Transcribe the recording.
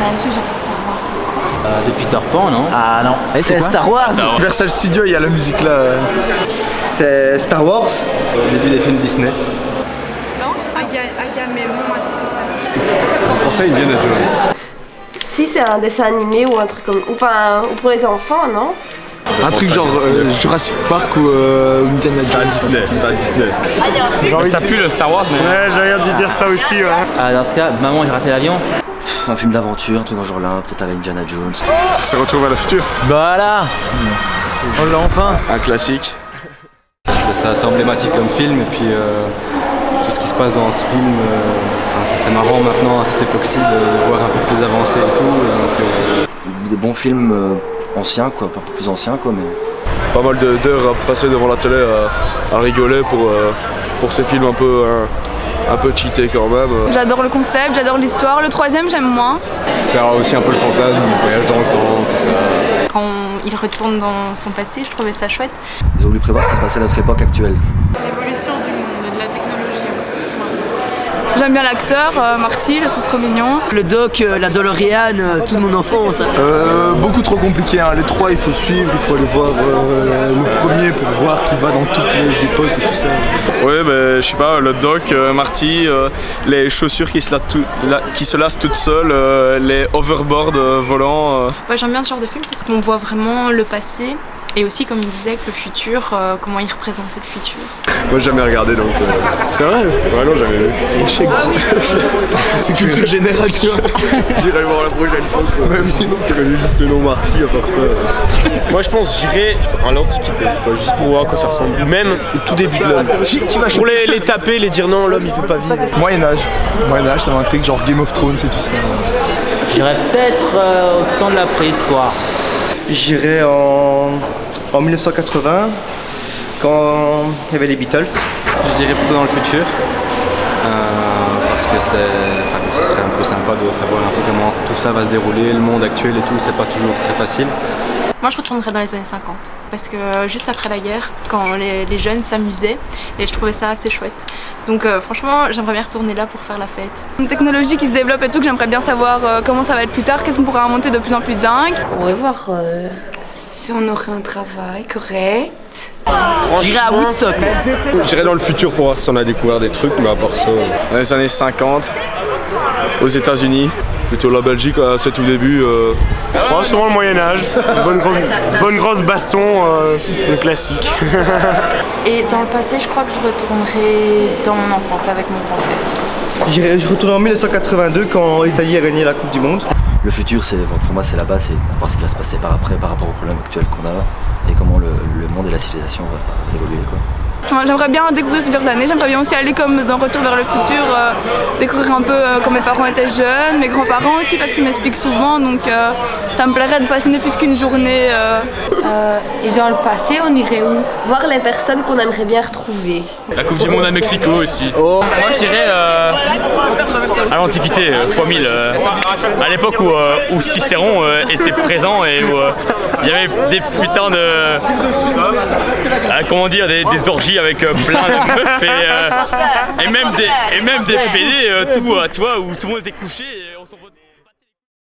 fan, genre Star Wars ou quoi. De Peter Pan, non? Ah non. C'est Star Wars. Universal Studios, il y a la musique là. C'est Star Wars. Au début des films Disney. Non, Agamemnon, un truc comme ça. On pensait à Indiana Jones. Si c'est un dessin animé ou un truc comme... Enfin, ou pour les enfants, non? Un truc genre Jurassic Park ou Indiana Jones. C'est un Disney. Ça pue le Star Wars, mais. Ouais, j'ai regardé dire ça aussi, ouais. Dans ce cas, Maman, j'ai raté l'avion. Un film d'aventure, un truc dans ce genre-là, peut-être à la Indiana Jones. C'est Retour vers le futur. Voilà. On l'a enfin. Un classique. C'est assez emblématique comme film et puis tout ce qui se passe dans ce film, c'est marrant maintenant à cette époque-ci de voir un peu plus avancé et tout. Des bons films anciens, quoi, pas plus anciens, quoi, mais... Pas mal d'heures à passer devant la télé à rigoler pour ces films un peu cheatés quand même. J'adore le concept, j'adore l'histoire. Le troisième, j'aime moins. Ça a aussi un peu le fantasme, le voyage dans le temps, tout ça. Quand il retourne dans son passé, je trouvais ça chouette. Ils ont voulu prévoir ce qui se passait à notre époque actuelle. L'évolution du monde et de la technologie. J'aime bien l'acteur, Marty, je le trouve trop mignon. Le doc, la DeLorean, toute mon enfance. Beaucoup trop compliqué, hein. Les trois il faut suivre, il faut aller voir le premier pour voir qui va dans toutes les époques et tout ça. Ouais, je sais pas, le doc, Marty, les chaussures qui se lassent toutes seules, les overboards volants. J'aime bien ce genre de film parce qu'on voit vraiment le passé et aussi, comme il disait, que le futur, comment il représentait le futur. Moi j'ai jamais regardé donc. C'est vrai? Ouais, non, jamais vu. Échec. C'est culture générale, tu vois. J'irai le voir la prochaine fois. Même tu connais juste le nom Marty à part ça. Moi, je pense j'irai à l'Antiquité, juste pour voir à quoi ça ressemble. Ou même au tout début de l'homme. Pour les taper, les dire non, l'homme il veut pas vivre. Moyen-Âge, ça m'intrigue, genre Game of Thrones et tout ça. J'irais peut-être au temps de la préhistoire. J'irai en 1980, quand il y avait les Beatles. Je dirais plutôt dans le futur, parce que ce serait un peu sympa de savoir un peu comment tout ça va se dérouler, le monde actuel et tout, c'est pas toujours très facile. Moi, je retournerais dans les années 50 parce que juste après la guerre, quand les jeunes s'amusaient, et je trouvais ça assez chouette. Donc franchement, j'aimerais bien retourner là pour faire la fête. Une technologie qui se développe et tout, que j'aimerais bien savoir comment ça va être plus tard, qu'est-ce qu'on pourrait inventer de plus en plus dingue. On pourrait voir si on aurait un travail correct. J'irai à Woodstock. J'irai dans le futur pour voir si on a découvert des trucs, mais à part ça. Dans les années 50, aux États-Unis. Plutôt la Belgique à ce tout début. Souvent le Moyen-Âge, bonne grosse baston, le classique. Et dans le passé, je crois que je retournerai dans mon enfance avec mon grand-père. Je retourne en 1982 quand l'Italie a gagné la Coupe du Monde. Le futur, pour moi, c'est là-bas, c'est voir ce qui va se passer par après, par rapport aux problèmes actuels qu'on a et comment le monde et la civilisation va évoluer, quoi. J'aimerais bien découvrir plusieurs années, j'aimerais bien aussi aller comme dans Retour vers le futur, découvrir un peu quand mes parents étaient jeunes, mes grands-parents aussi parce qu'ils m'expliquent souvent, donc ça me plairait de passer ne plus qu'une journée. Et dans le passé, on irait où? Voir les personnes qu'on aimerait bien retrouver. La Coupe du Monde à Mexico aussi. Moi je dirais à l'Antiquité, fois 1000. À l'époque où Cicéron était présent et où il y avait des putains de... des orgies avec plein de meufs et même des PD, tu vois, où tout le monde était couché.